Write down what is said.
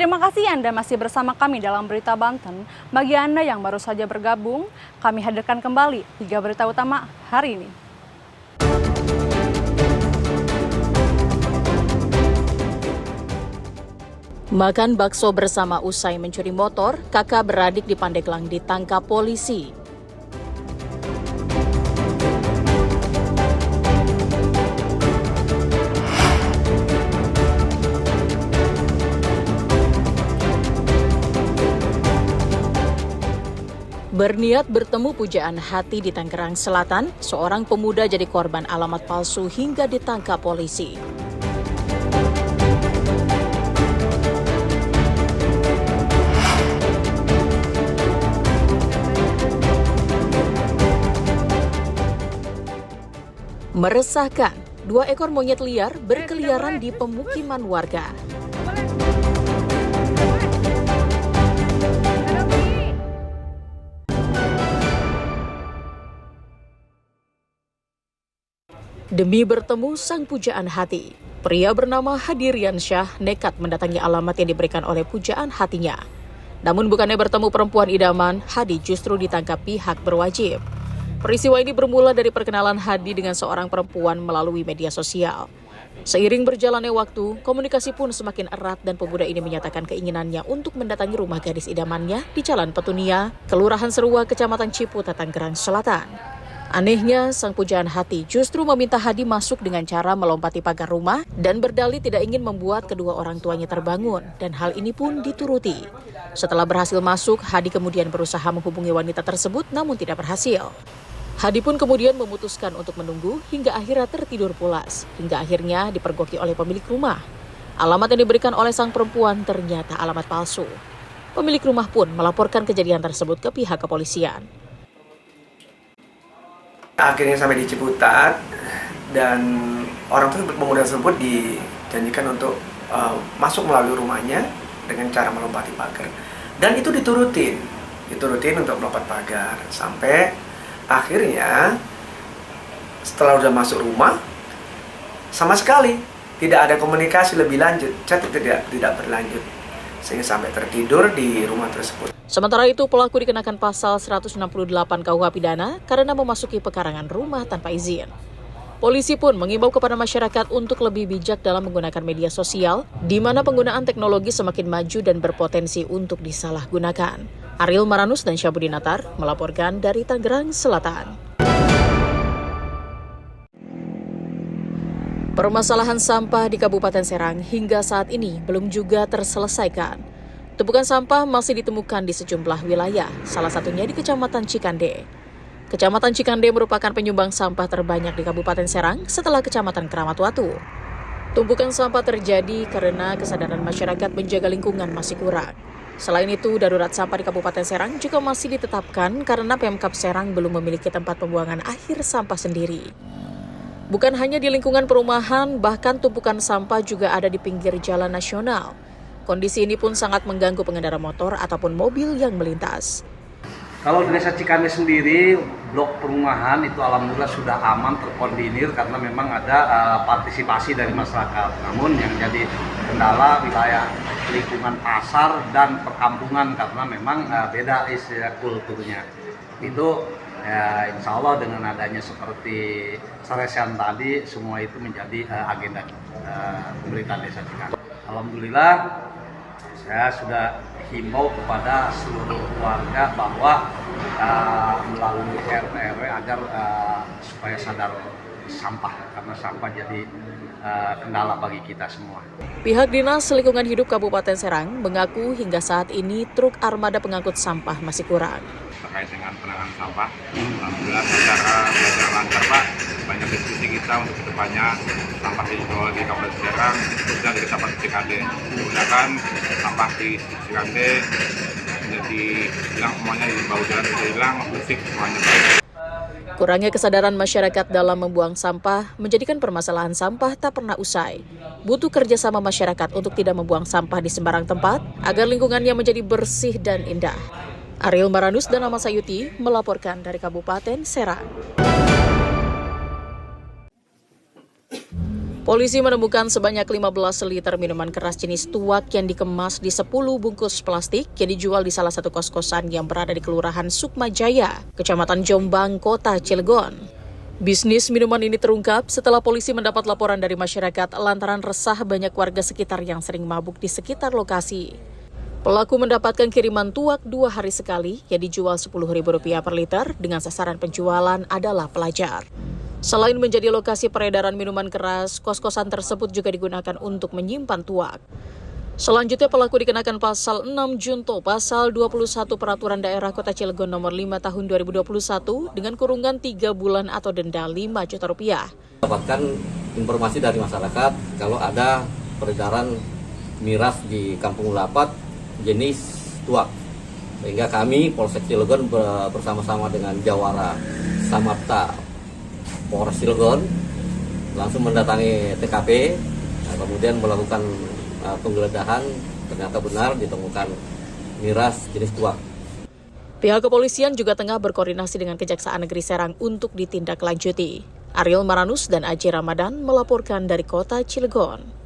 Terima kasih Anda masih bersama kami dalam Berita Banten. Bagi Anda yang baru saja bergabung, kami hadirkan kembali 3 berita utama hari ini. Makan bakso bersama usai mencuri motor, kakak beradik di Pandeglang ditangkap polisi. Berniat bertemu pujaan hati di Tangerang Selatan, seorang pemuda jadi korban alamat palsu hingga ditangkap polisi. Meresahkan, 2 ekor monyet liar berkeliaran di pemukiman warga. Demi bertemu sang pujaan hati, pria bernama Hadi Riansyah nekat mendatangi alamat yang diberikan oleh pujaan hatinya. Namun bukannya bertemu perempuan idaman, Hadi justru ditangkap pihak berwajib. Peristiwa ini bermula dari perkenalan Hadi dengan seorang perempuan melalui media sosial. Seiring berjalannya waktu, komunikasi pun semakin erat dan pemuda ini menyatakan keinginannya untuk mendatangi rumah gadis idamannya di Jalan Petunia, Kelurahan Serua, Kecamatan Ciputat, Tangerang Selatan. Anehnya, sang pujaan hati justru meminta Hadi masuk dengan cara melompati pagar rumah dan berdalih tidak ingin membuat kedua orang tuanya terbangun, dan hal ini pun dituruti. Setelah berhasil masuk, Hadi kemudian berusaha menghubungi wanita tersebut namun tidak berhasil. Hadi pun kemudian memutuskan untuk menunggu hingga akhirnya tertidur pulas, hingga akhirnya dipergoki oleh pemilik rumah. Alamat yang diberikan oleh sang perempuan ternyata alamat palsu. Pemilik rumah pun melaporkan kejadian tersebut ke pihak kepolisian. Akhirnya sampai di Ciputat dan orang pemuda tersebut dijanjikan untuk masuk melalui rumahnya dengan cara melompati pagar, dan itu diturutin untuk melompat pagar sampai akhirnya setelah udah masuk rumah sama sekali tidak ada komunikasi lebih lanjut, chat tidak berlanjut sehingga sampai tertidur di rumah tersebut. Sementara itu, pelaku dikenakan pasal 168 KUH pidana karena memasuki pekarangan rumah tanpa izin. Polisi pun mengimbau kepada masyarakat untuk lebih bijak dalam menggunakan media sosial, di mana penggunaan teknologi semakin maju dan berpotensi untuk disalahgunakan. Ariel Maranus dan Syabudin Natar melaporkan dari Tangerang Selatan. Permasalahan sampah di Kabupaten Serang hingga saat ini belum juga terselesaikan. Tumpukan sampah masih ditemukan di sejumlah wilayah, salah satunya di Kecamatan Cikande. Kecamatan Cikande merupakan penyumbang sampah terbanyak di Kabupaten Serang setelah Kecamatan Keramat Watu. Tumpukan sampah terjadi karena kesadaran masyarakat menjaga lingkungan masih kurang. Selain itu, darurat sampah di Kabupaten Serang juga masih ditetapkan karena Pemkab Serang belum memiliki tempat pembuangan akhir sampah sendiri. Bukan hanya di lingkungan perumahan, bahkan tumpukan sampah juga ada di pinggir jalan nasional. Kondisi ini pun sangat mengganggu pengendara motor ataupun mobil yang melintas. Kalau di Desa Cikande sendiri, blok perumahan itu alhamdulillah sudah aman terkoordinir karena memang ada partisipasi dari masyarakat. Namun yang jadi kendala wilayah lingkungan pasar dan perkampungan karena memang beda istilah kulturnya. Itu insya Allah dengan adanya seperti Saresan tadi, semua itu menjadi agenda pemerintahan Desa Cikande. Alhamdulillah, saya sudah himbau kepada seluruh warga bahwa melalui RT RW agar supaya sadar sampah, karena sampah jadi kendala bagi kita semua. Pihak Dinas Lingkungan Hidup Kabupaten Serang mengaku hingga saat ini truk armada pengangkut sampah masih kurang. Terkait dengan penanganan sampah, alhamdulillah secara belajar lancar Pak. Banyak diskusi kita untuk kedepannya sampah di Kabupaten Serang, khususnya di Kecamatan Cikande. Menggunakan sampah di Cikande menjadi hilang semuanya, di bawah jalan sudah hilang, musik semuanya baik. Kurangnya kesadaran masyarakat dalam membuang sampah menjadikan permasalahan sampah tak pernah usai. Butuh kerjasama masyarakat untuk tidak membuang sampah di sembarang tempat agar lingkungannya menjadi bersih dan indah. Ariel Maranus dan Ahmad Sayuti melaporkan dari Kabupaten Serang. Polisi menemukan sebanyak 15 liter minuman keras jenis tuak yang dikemas di 10 bungkus plastik yang dijual di salah satu kos-kosan yang berada di Kelurahan Sukmajaya, Kecamatan Jombang, Kota Cilegon. Bisnis minuman ini terungkap setelah polisi mendapat laporan dari masyarakat lantaran resah banyak warga sekitar yang sering mabuk di sekitar lokasi. Pelaku mendapatkan kiriman tuak 2 hari sekali yang dijual Rp10.000 per liter dengan sasaran penjualan adalah pelajar. Selain menjadi lokasi peredaran minuman keras, kos-kosan tersebut juga digunakan untuk menyimpan tuak. Selanjutnya pelaku dikenakan pasal 6 Junto pasal 21 Peraturan Daerah Kota Cilegon nomor 5 tahun 2021 dengan kurungan 3 bulan atau denda Rp5 juta. Dapatkan informasi dari masyarakat kalau ada peredaran miras di Kampung Lapat jenis tuak. Sehingga kami Polsek Cilegon bersama-sama dengan Jawara Samapta Polres Cilegon langsung mendatangi TKP, kemudian melakukan penggeledahan. Ternyata benar ditemukan miras jenis tuak. Pihak kepolisian juga tengah berkoordinasi dengan Kejaksaan Negeri Serang untuk ditindaklanjuti. Ariel Maranus dan Aji Ramadan melaporkan dari Kota Cilegon.